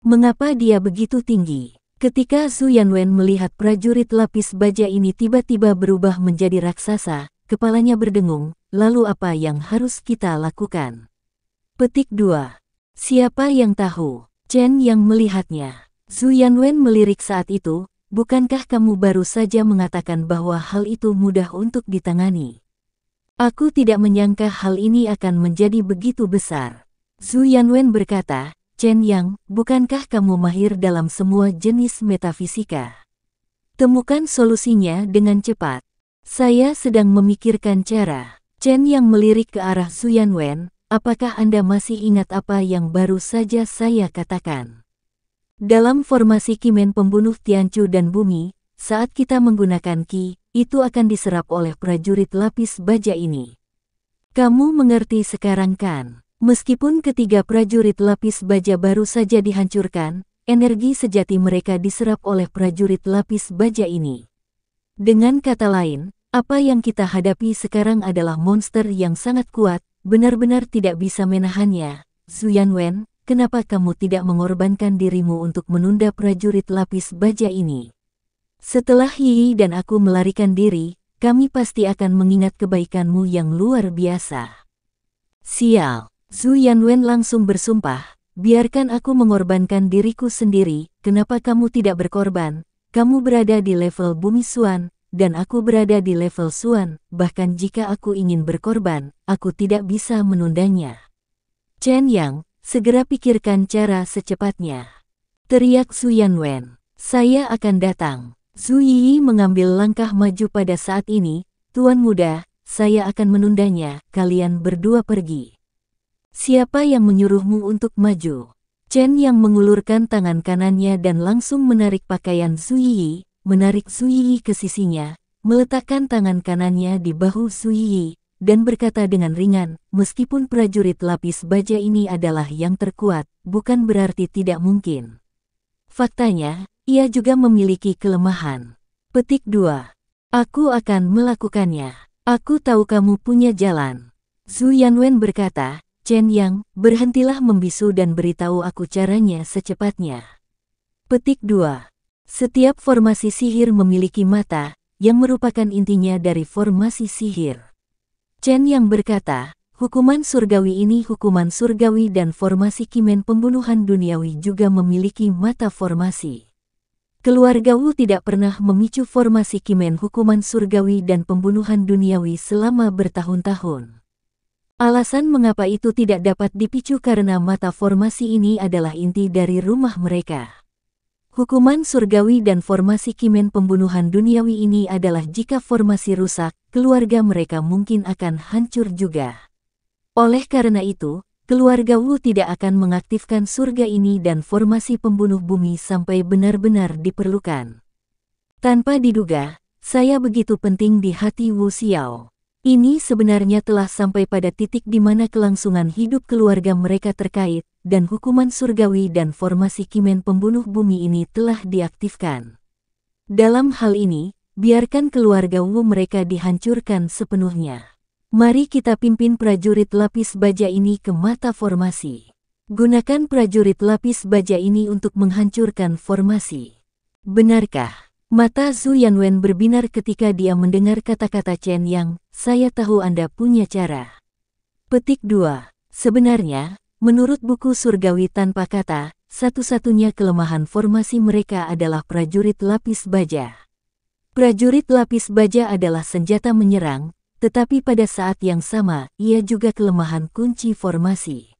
Mengapa dia begitu tinggi? Ketika Su Yanwen melihat prajurit lapis baja ini tiba-tiba berubah menjadi raksasa, kepalanya berdengung, lalu apa yang harus kita lakukan? Petik 2. Siapa yang tahu? Chen yang melihatnya. Su Yanwen melirik saat itu, bukankah kamu baru saja mengatakan bahwa hal itu mudah untuk ditangani? Aku tidak menyangka hal ini akan menjadi begitu besar. Su Yanwen berkata, Chen Yang, bukankah kamu mahir dalam semua jenis metafisika? Temukan solusinya dengan cepat. Saya sedang memikirkan cara. Chen Yang melirik ke arah Su Yanwen. Apakah Anda masih ingat apa yang baru saja saya katakan? Dalam formasi Kimen pembunuh Tianchu dan bumi, saat kita menggunakan Qi, itu akan diserap oleh prajurit lapis baja ini. Kamu mengerti sekarang kan? Meskipun ketiga prajurit lapis baja baru saja dihancurkan, energi sejati mereka diserap oleh prajurit lapis baja ini. Dengan kata lain, apa yang kita hadapi sekarang adalah monster yang sangat kuat, benar-benar tidak bisa menahannya. Su Yanwen, kenapa kamu tidak mengorbankan dirimu untuk menunda prajurit lapis baja ini? Setelah Yi dan aku melarikan diri, kami pasti akan mengingat kebaikanmu yang luar biasa. Sial, Su Yanwen langsung bersumpah, biarkan aku mengorbankan diriku sendiri, kenapa kamu tidak berkorban? Kamu berada di level bumi Suan, dan aku berada di level Suan, bahkan jika aku ingin berkorban, aku tidak bisa menundanya. Chen Yang, segera pikirkan cara secepatnya. Teriak Su Yanwen, saya akan datang. Su Yi mengambil langkah maju pada saat ini, Tuan Muda, saya akan menundanya, kalian berdua pergi. Siapa yang menyuruhmu untuk maju? Chen Yang mengulurkan tangan kanannya dan langsung menarik pakaian Su Yi, menarik Su Yi ke sisinya, meletakkan tangan kanannya di bahu Su Yi, dan berkata dengan ringan, meskipun prajurit lapis baja ini adalah yang terkuat, bukan berarti tidak mungkin. Faktanya, ia juga memiliki kelemahan. Petik 2. Aku akan melakukannya. Aku tahu kamu punya jalan. Su Yanwen berkata, Chen Yang, berhentilah membisu dan beritahu aku caranya secepatnya. Petik 2. Setiap formasi sihir memiliki mata, yang merupakan intinya dari formasi sihir. Chen yang berkata, hukuman surgawi ini hukuman surgawi dan formasi Kimen pembunuhan duniawi juga memiliki mata formasi. keluarga Wu tidak pernah memicu formasi Kimen hukuman surgawi dan pembunuhan duniawi selama bertahun-tahun. Alasan mengapa itu tidak dapat dipicu karena mata formasi ini adalah inti dari rumah mereka. Hukuman surgawi dan formasi Kimen pembunuhan duniawi ini adalah jika formasi rusak, keluarga mereka mungkin akan hancur juga. Oleh karena itu, keluarga Wu tidak akan mengaktifkan surga ini dan formasi pembunuh bumi sampai benar-benar diperlukan. Tanpa diduga, saya begitu penting di hati Wu Xiao. Ini sebenarnya telah sampai pada titik di mana kelangsungan hidup keluarga mereka terkait, dan hukuman surgawi dan formasi Kimen pembunuh bumi ini telah diaktifkan. Dalam hal ini, biarkan keluarga Wu mereka dihancurkan sepenuhnya. Mari kita pimpin prajurit lapis baja ini ke mata formasi. Gunakan prajurit lapis baja ini untuk menghancurkan formasi. Benarkah? Mata Zhu Yanwen berbinar ketika dia mendengar kata-kata Chen Yang, saya tahu Anda punya cara. Petik 2. Sebenarnya, menurut buku surgawi tanpa kata, satu-satunya kelemahan formasi mereka adalah prajurit lapis baja. Prajurit lapis baja adalah senjata menyerang, tetapi pada saat yang sama, ia juga kelemahan kunci formasi.